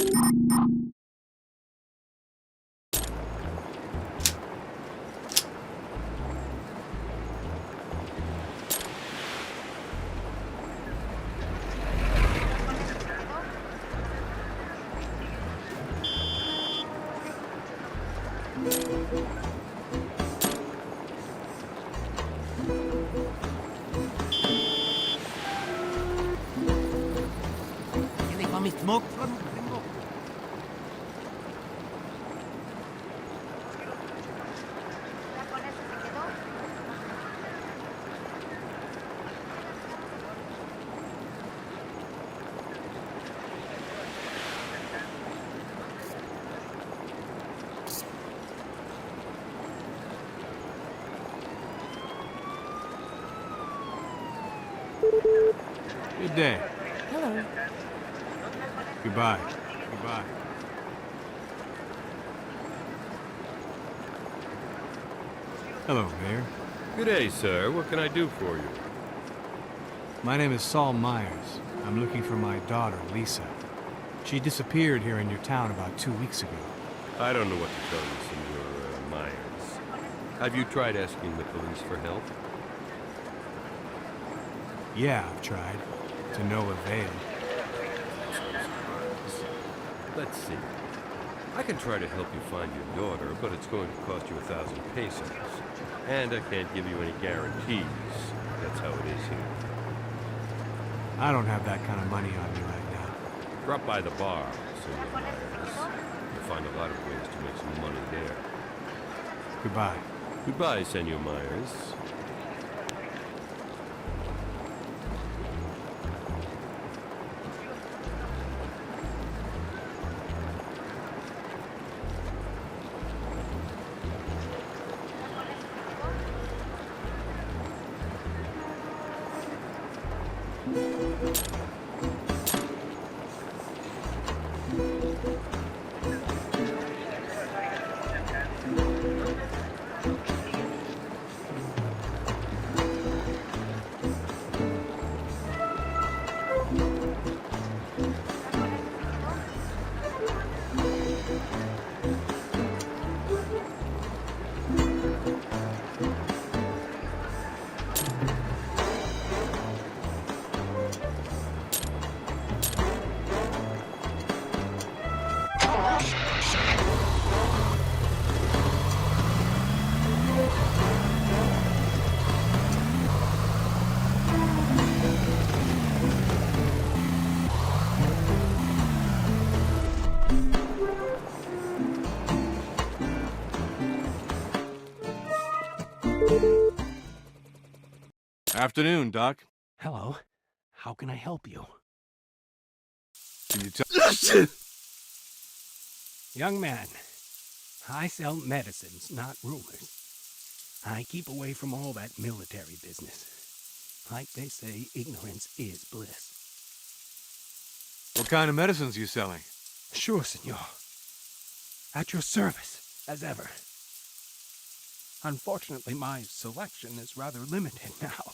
Can they call me Smoke from Gringo? Good day. Hello. Goodbye. Goodbye. Hello, Mayor. Good day, sir. What can I do for you? My name is Saul Myers. I'm looking for my daughter, Lisa. She disappeared here in your town about 2 weeks ago. I don't know what to tell you, Senor Myers. Have you tried asking the police for help? Yeah, I've tried. To no avail. Let's see. I can try to help you find your daughter, but it's going to cost you 1,000 pesos. And I can't give you any guarantees. That's how it is here. I don't have that kind of money on me right now. Drop by the bar, Senor Myers. You'll find a lot of ways to make some money there. Goodbye. Goodbye, Senor Myers. Afternoon, Doc. Hello. How can I help you? Can you tell? Young man, I sell medicines, not rumors. I keep away from all that military business. Like they say, ignorance is bliss. What kind of medicines you selling? Sure, senor. At your service, as ever. Unfortunately, my selection is rather limited now.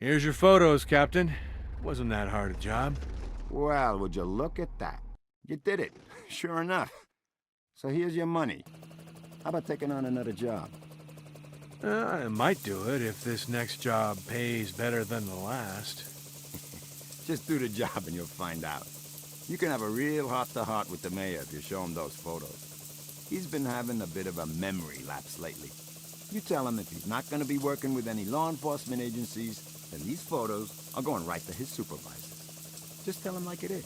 Here's your photos, Captain. Wasn't that hard a job? Well, would you look at that? You did it, sure enough. So here's your money. How about taking on another job? I might do it if this next job pays better than the last. Just do the job and you'll find out. You can have a real heart-to-heart with the mayor if you show him those photos. He's been having a bit of a memory lapse lately. You tell him if he's not going to be working with any law enforcement agencies, then these photos are going right to his supervisors. Just tell him like it is.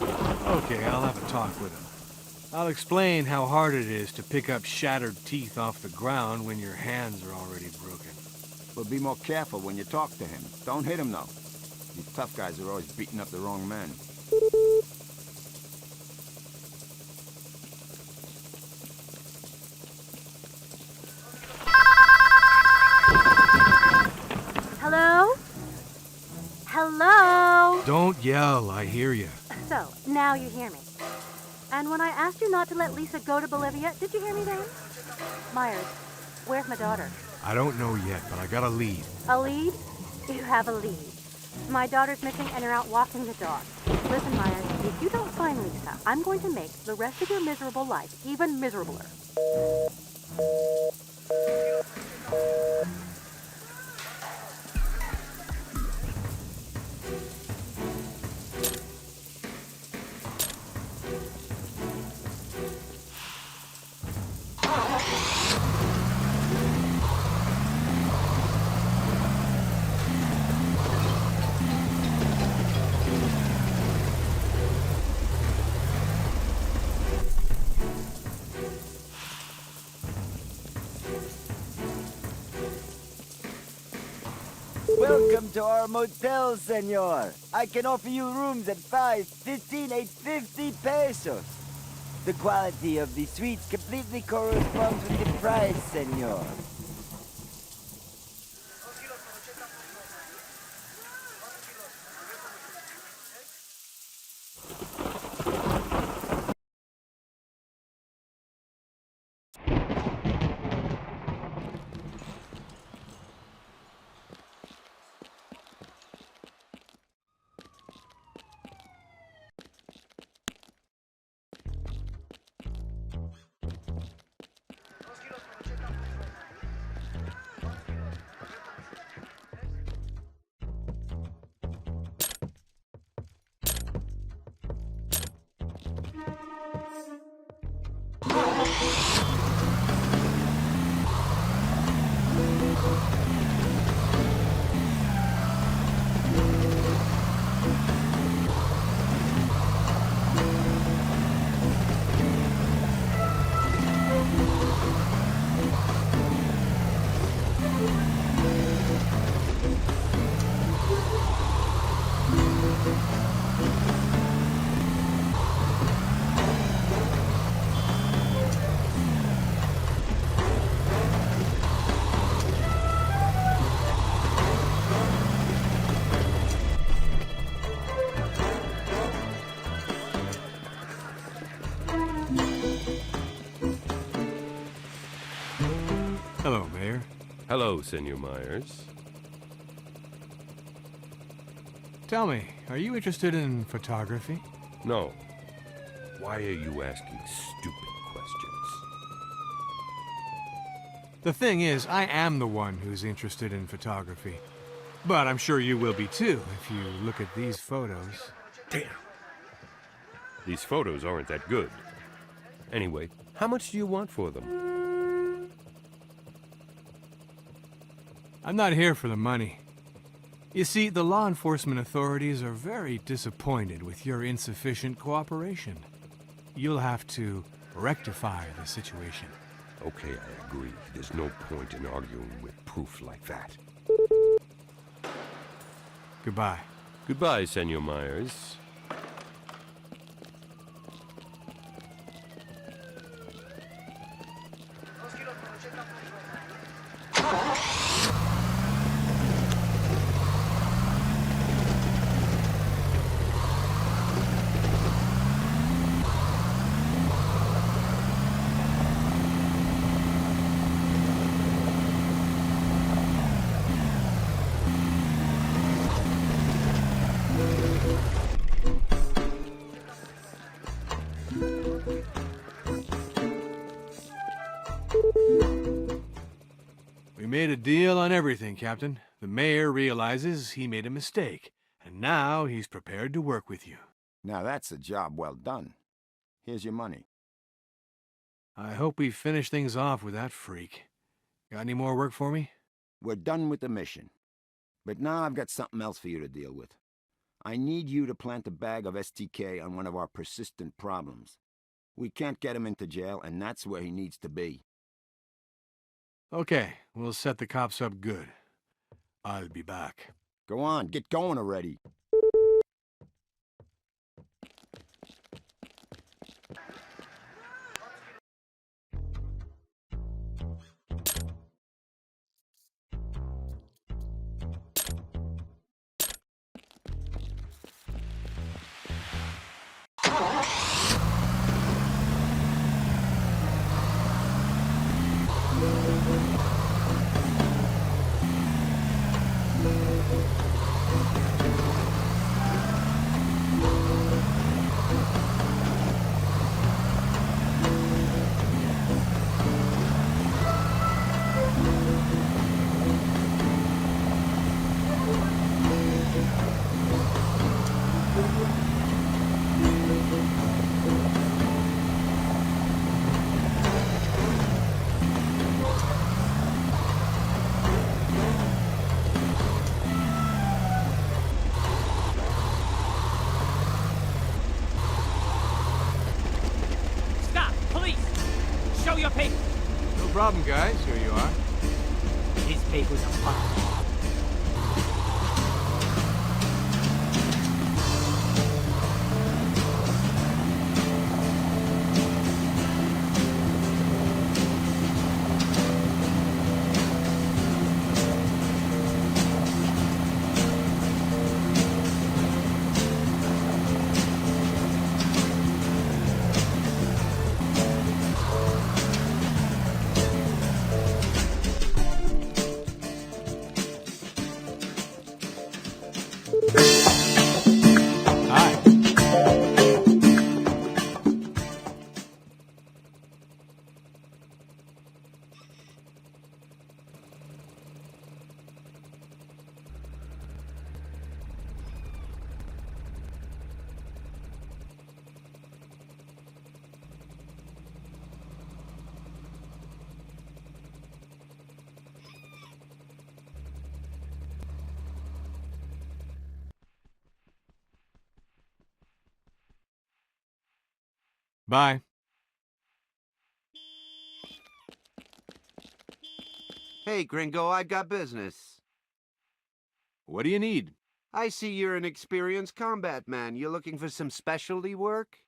Okay, I'll have a talk with him. I'll explain how hard it is to pick up shattered teeth off the ground when your hands are already broken. But be more careful when you talk to him. Don't hit him, though. These tough guys are always beating up the wrong men. Hello? Hello? Don't yell, I hear you. So, now you hear me. And when I asked you not to let Lisa go to Bolivia, did you hear me then? Myers, where's my daughter? I don't know yet, but I got a lead. A lead? You have a lead. My daughter's missing and you're out walking the dog. Listen, Myers, if you don't find Lisa, I'm going to make the rest of your miserable life even miserabler. Welcome to our motel, senor. I can offer you rooms at 5, 15, 850 pesos. The quality of the suites completely corresponds with the price, senor. Hello, Mayor. Hello, Senor Myers. Tell me, are you interested in photography? No. Why are you asking stupid questions? The thing is, I am the one who's interested in photography. But I'm sure you will be too, if you look at these photos. Damn. These photos aren't that good. Anyway, how much do you want for them? I'm not here for the money. You see, the law enforcement authorities are very disappointed with your insufficient cooperation. You'll have to rectify the situation. Okay, I agree. There's no point in arguing with proof like that. Goodbye. Goodbye, Senor Myers. made a deal on everything, Captain. The mayor realizes he made a mistake, and now he's prepared to work with you. Now that's a job well done. Here's your money. I hope we finish things off with that freak. Got any more work for me? We're done with the mission. But now I've got something else for you to deal with. I need you to plant a bag of STK on one of our persistent problems. We can't get him into jail, and that's where he needs to be. Okay, we'll set the cops up good. I'll be back. Go on, get going already. Stop! Police! Show your paper! No problem, guys. Here you are. These papers are fine. Hi. Bye. Hey, Gringo, I got business. What do you need? I see you're an experienced combat man. You looking for some specialty work?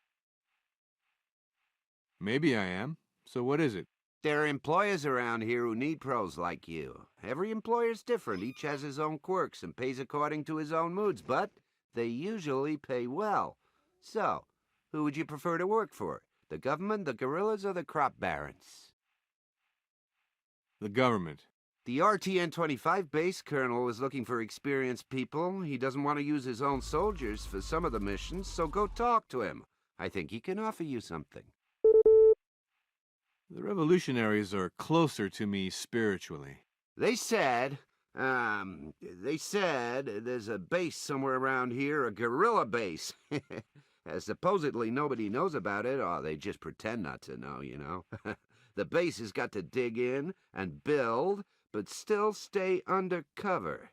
Maybe I am. So what is it? There are employers around here who need pros like you. Every employer's different. Each has his own quirks and pays according to his own moods, but they usually pay well. So, who would you prefer to work for? The government, the guerrillas, or the crop barons? The government. The RTN-25 base colonel is looking for experienced people. He doesn't want to use his own soldiers for some of the missions, so go talk to him. I think he can offer you something. The revolutionaries are closer to me spiritually. They said there's a base somewhere around here, a guerrilla base. Supposedly nobody knows about it, or they just pretend not to know, you know. The base has got to dig in and build, but still stay undercover.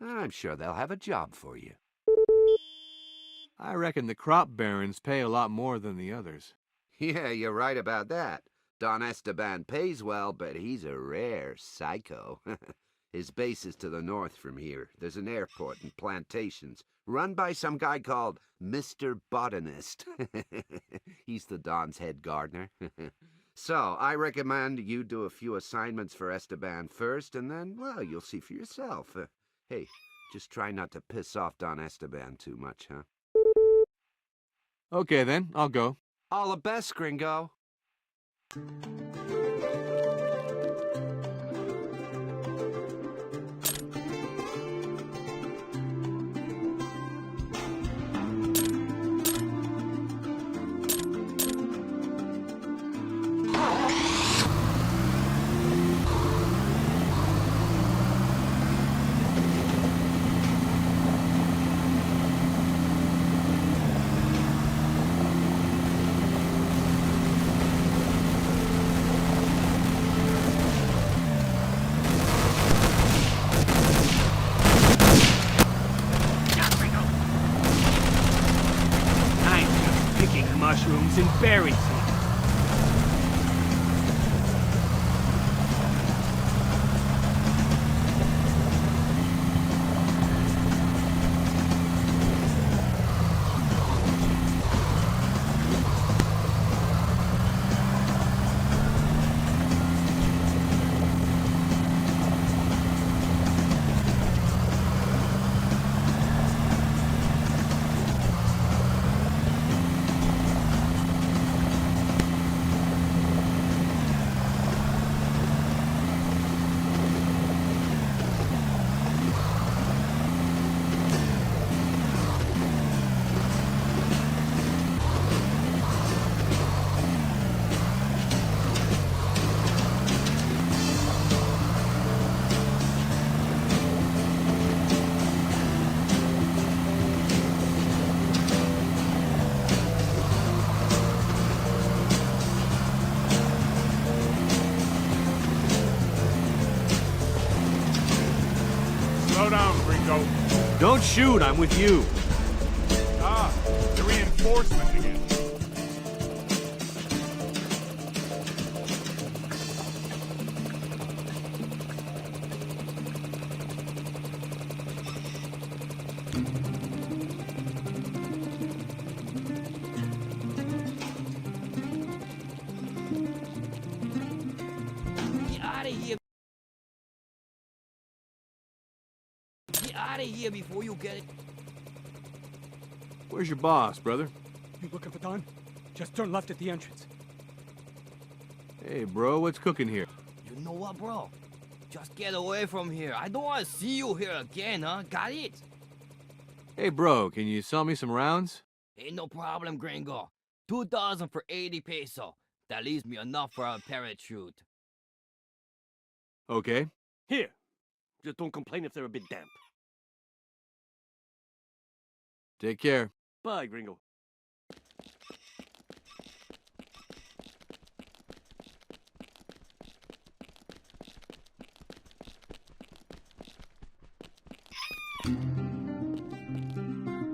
I'm sure they'll have a job for you. I reckon the crop barons pay a lot more than the others. Yeah, you're right about that. Don Esteban pays well, but he's a rare psycho. His base is to the north from here. There's an airport and plantations, run by some guy called Mr. Botanist. He's the Don's head gardener. So, I recommend you do a few assignments for Esteban first, and then, well, you'll see for yourself. Hey, just try not to piss off Don Esteban too much, huh? Okay, then. I'll go. All the best, Gringo. mushrooms and berries here. Slow down, Gringo. Don't shoot, I'm with you. Ah, the reinforcement again. Get out of here. Get out of here before you get it. Where's your boss, brother? You looking for Don? Just turn left at the entrance. Hey, bro, what's cooking here? You know what, bro? Just get away from here. I don't want to see you here again, huh? Got it? Hey, bro, can you sell me some rounds? Ain't no problem, gringo. 2,000 for 80 peso. That leaves me enough for a parachute. Okay. Here. Just don't complain if they're a bit damp. Take care. Bye, gringo.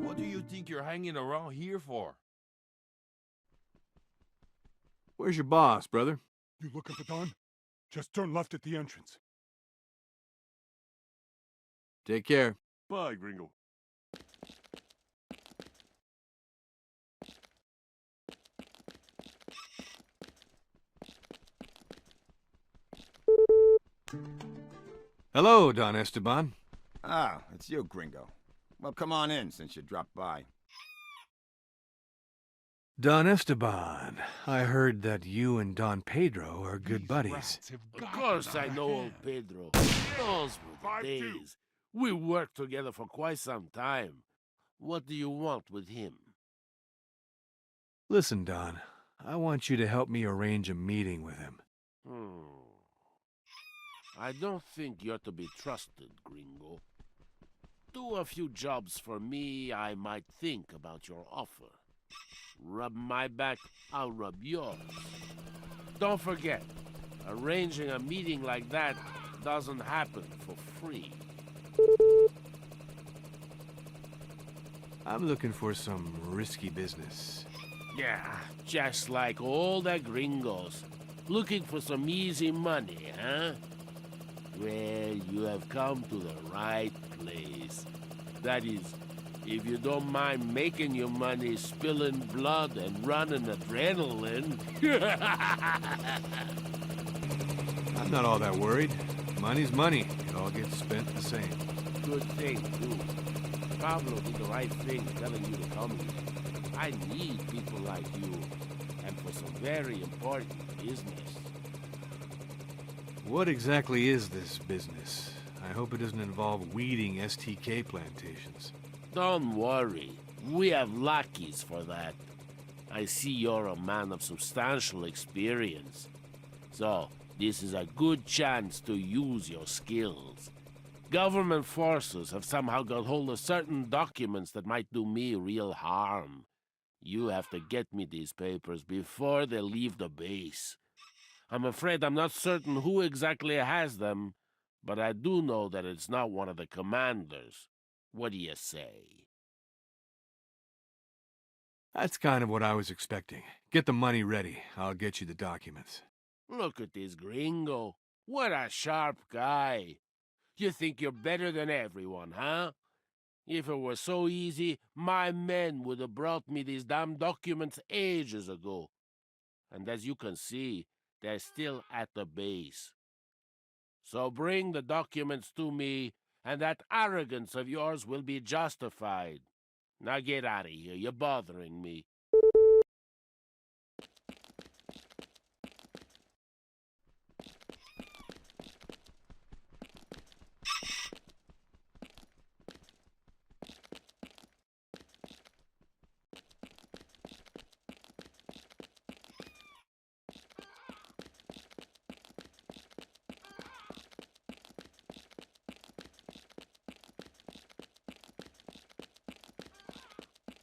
What do you think you're hanging around here for? Where's your boss, brother? You looking for Don? Just turn left at the entrance. Take care. Bye, gringo. Hello, Don Esteban. Ah, it's you, Gringo. Well, come on in since you dropped by. Don Esteban, I heard that you and Don Pedro are good buddies. Of course I know old Pedro. Those were the days. We worked together for quite some time. What do you want with him? Listen, Don, I want you to help me arrange a meeting with him. I don't think you're to be trusted, Gringo. Do a few jobs for me, I might think about your offer. Rub my back, I'll rub yours. Don't forget, arranging a meeting like that doesn't happen for free. I'm looking for some risky business. Yeah, just like all the gringos. Looking for some easy money, huh? Well, you have come to the right place. That is, if you don't mind making your money spilling blood and running adrenaline. I'm not all that worried. Money's money. It all gets spent the same. Good thing, too. Pablo did the right thing telling you to come here. I need people like you, and for some very important business. What exactly is this business? I hope it doesn't involve weeding STK plantations. Don't worry. We have lackeys for that. I see you're a man of substantial experience. So, this is a good chance to use your skills. Government forces have somehow got hold of certain documents that might do me real harm. You have to get me these papers before they leave the base. I'm afraid I'm not certain who exactly has them, but I do know that it's not one of the commanders. What do you say? That's kind of what I was expecting. Get the money ready. I'll get you the documents. Look at this gringo. What a sharp guy. You think you're better than everyone, huh? If it were so easy, my men would have brought me these damn documents ages ago. And as you can see, they're still at the base. So bring the documents to me, and that arrogance of yours will be justified. Now get out of here, you're bothering me.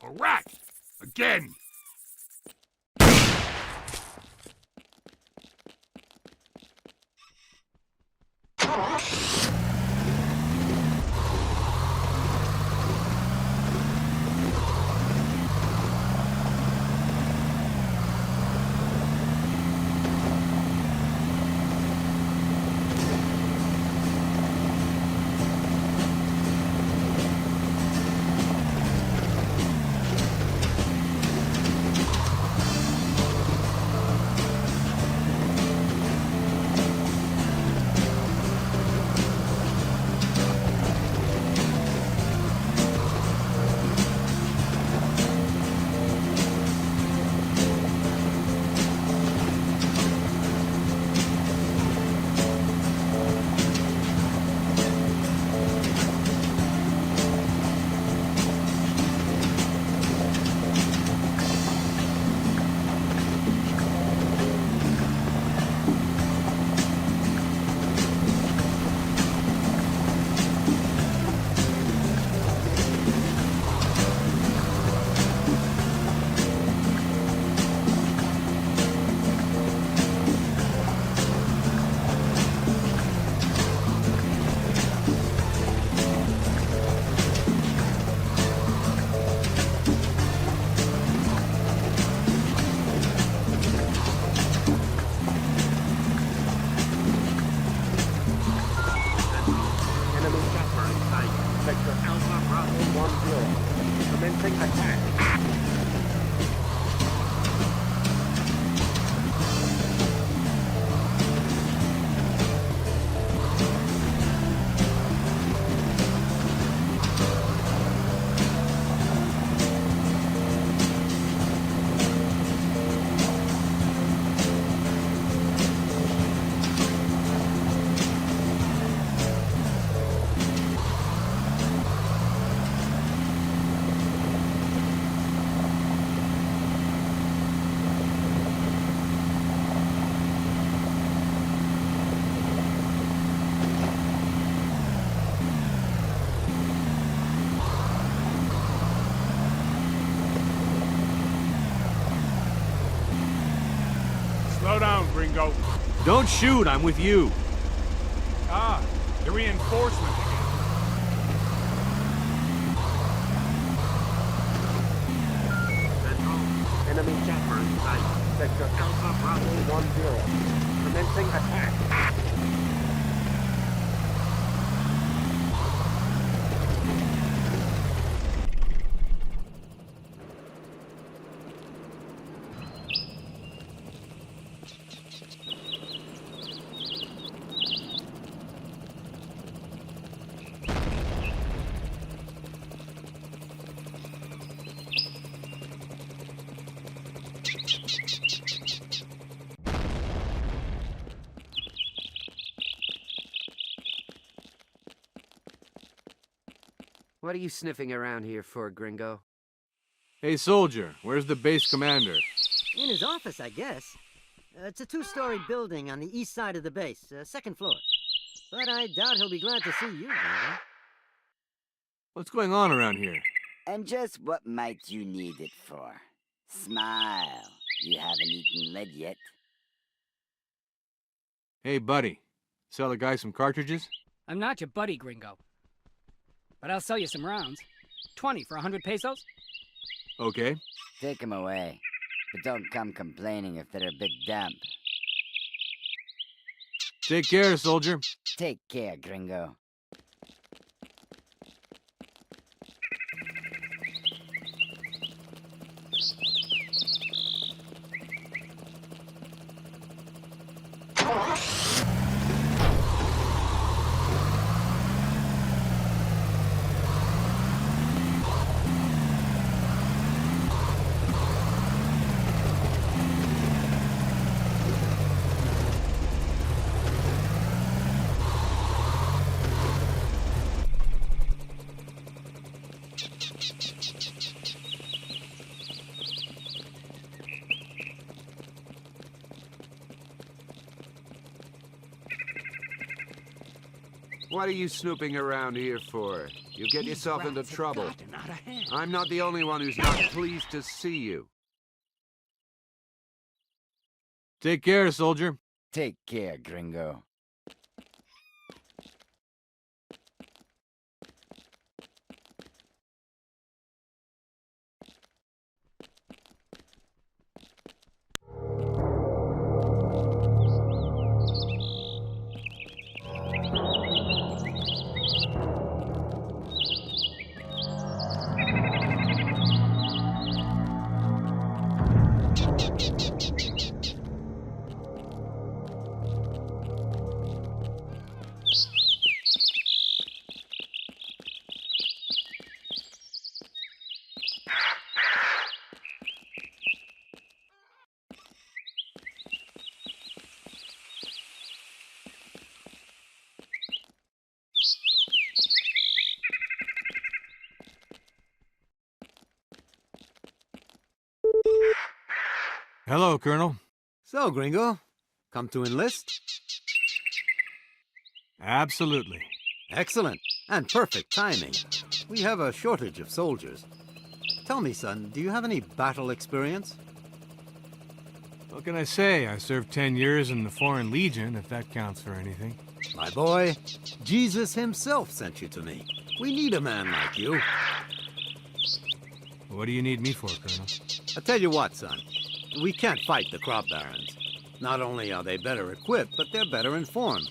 A rat! Again! Slow down, gringo. Don't shoot, I'm with you. Ah, the reinforcement again. Central, enemy chopper in sight. Sector Alpha Bravo 10. Commencing attack. What are you sniffing around here for, gringo? Hey, soldier, where's the base commander? In his office, I guess. It's a two-story building on the east side of the base, second floor. But I doubt he'll be glad to see you, Gringo. What's going on around here? And just what might you need it for? Smile. You haven't eaten lead yet. Hey, buddy. Sell a guy some cartridges? I'm not your buddy, Gringo. But I'll sell you some rounds. 20 for 100 pesos? Okay. Take them away. But don't come complaining if they're a bit damp. Take care, soldier. Take care, gringo. What are you snooping around here for? You'll get yourself into trouble. I'm not the only one who's not pleased to see you. Take care, soldier. Take care, gringo. Hello, Colonel. So, Gringo, come to enlist? Absolutely. Excellent, and perfect timing. We have a shortage of soldiers. Tell me, son, do you have any battle experience? What can I say? I served 10 years in the Foreign Legion, if that counts for anything. My boy, Jesus himself sent you to me. We need a man like you. What do you need me for, Colonel? I tell you what, son. We can't fight the crop barons. Not only are they better equipped, but they're better informed.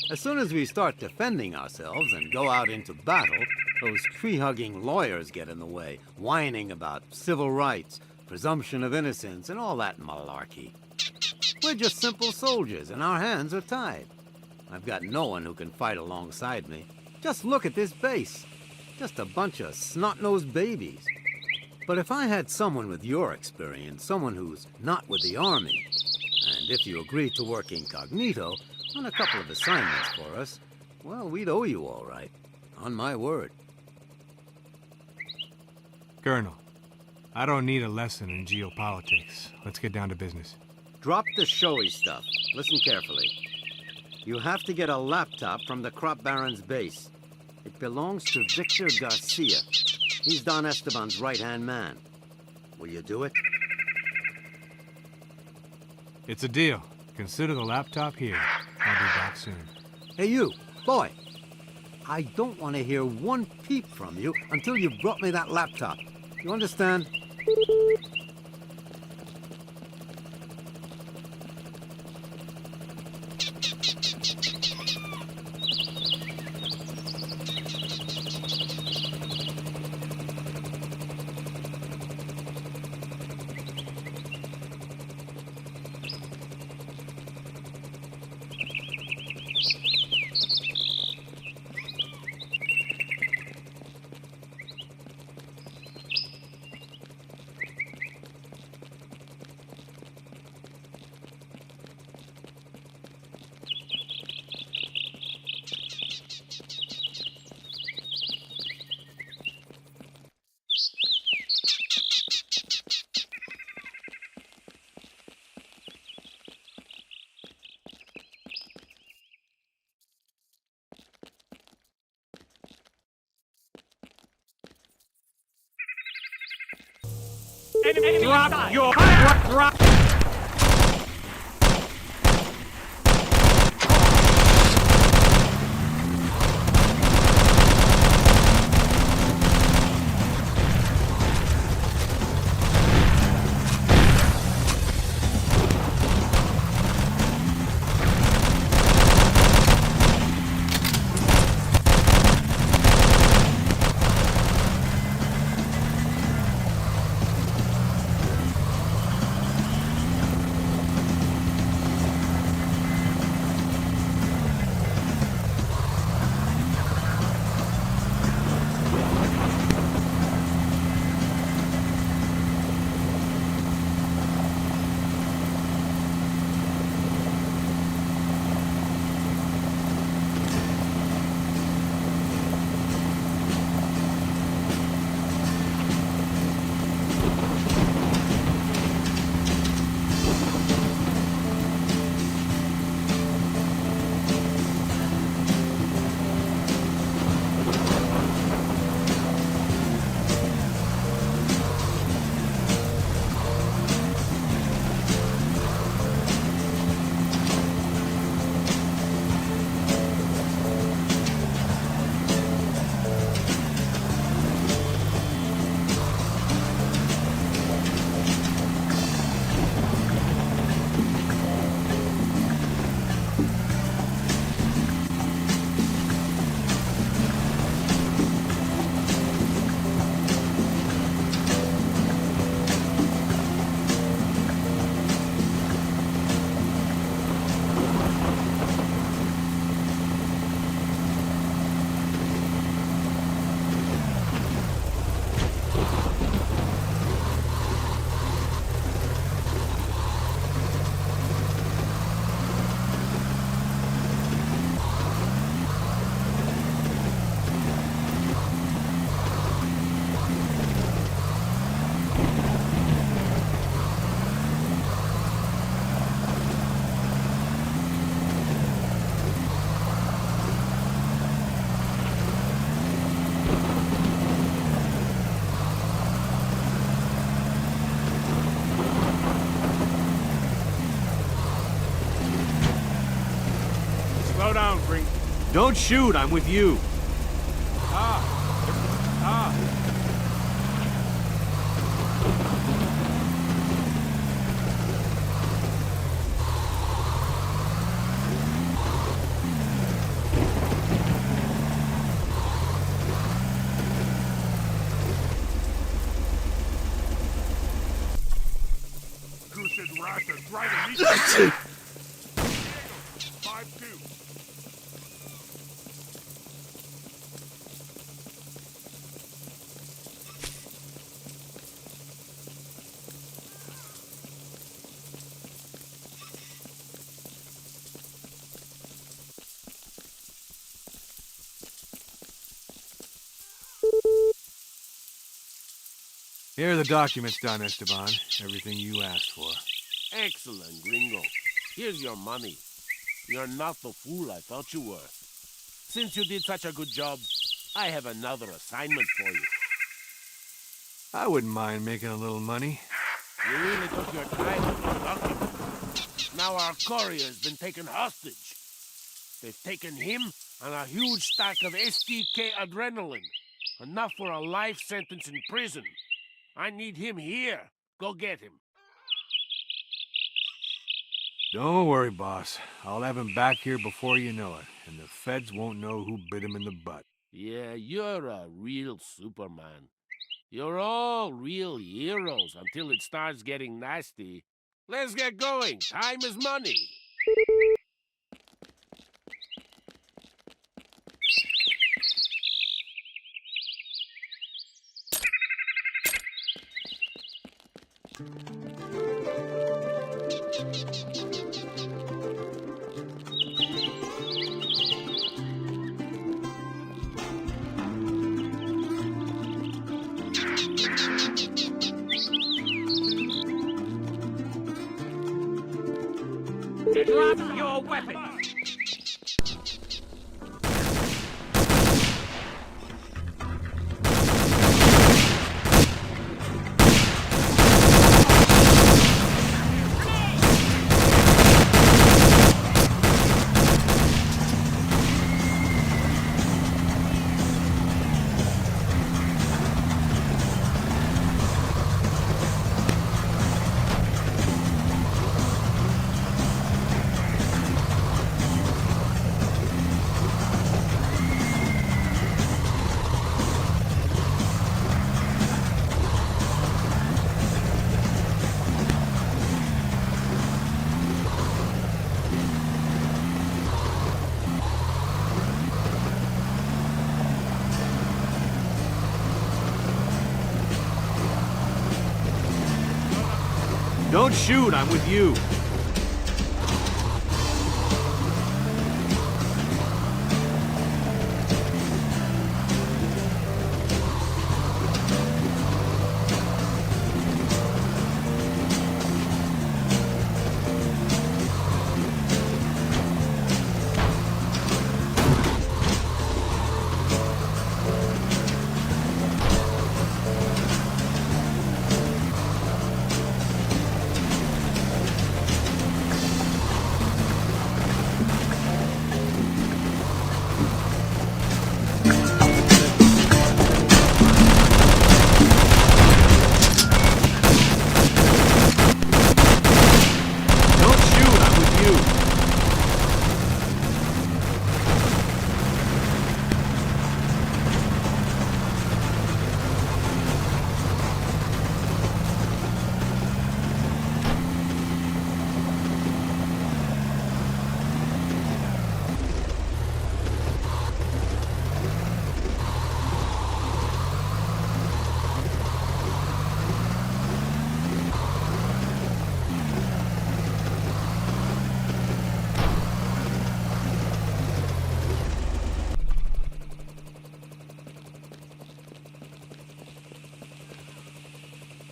As soon as we start defending ourselves and go out into battle, those tree-hugging lawyers get in the way, whining about civil rights, presumption of innocence, and all that malarkey. We're just simple soldiers, and our hands are tied. I've got no one who can fight alongside me. Just look at this base. Just a bunch of snot-nosed babies. But if I had someone with your experience, someone who's not with the army, and if you agree to work incognito on a couple of assignments for us, well, we'd owe you all right. On my word. Colonel, I don't need a lesson in geopolitics. Let's get down to business. Drop the showy stuff. Listen carefully. You have to get a laptop from the crop baron's base. It belongs to Victor Garcia. He's Don Esteban's right-hand man. Will you do it? It's a deal. Consider the laptop here. I'll be back soon. Hey, you, boy. I don't want to hear one peep from you until you've brought me that laptop. You understand? Drop your... Drop... down, Green. Don't shoot, I'm with you. Cursed rats are driving me crazy. 5-2. Here are the documents, Don Esteban. Everything you asked for. Excellent, Gringo. Here's your money. You're not the fool I thought you were. Since you did such a good job, I have another assignment for you. I wouldn't mind making a little money. You really took your time with the document. Now our courier has been taken hostage. They've taken him and a huge stack of STK adrenaline. Enough for a life sentence in prison. I need him here. Go get him. Don't worry, boss. I'll have him back here before you know it, and the feds won't know who bit him in the butt. Yeah, you're a real Superman. You're all real heroes until it starts getting nasty. Let's get going. Time is money. Drop your weapon! Don't shoot, I'm with you.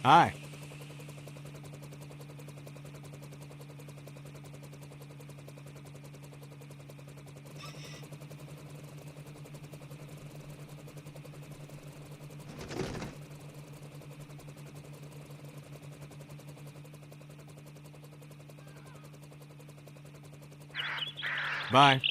Hi. Bye.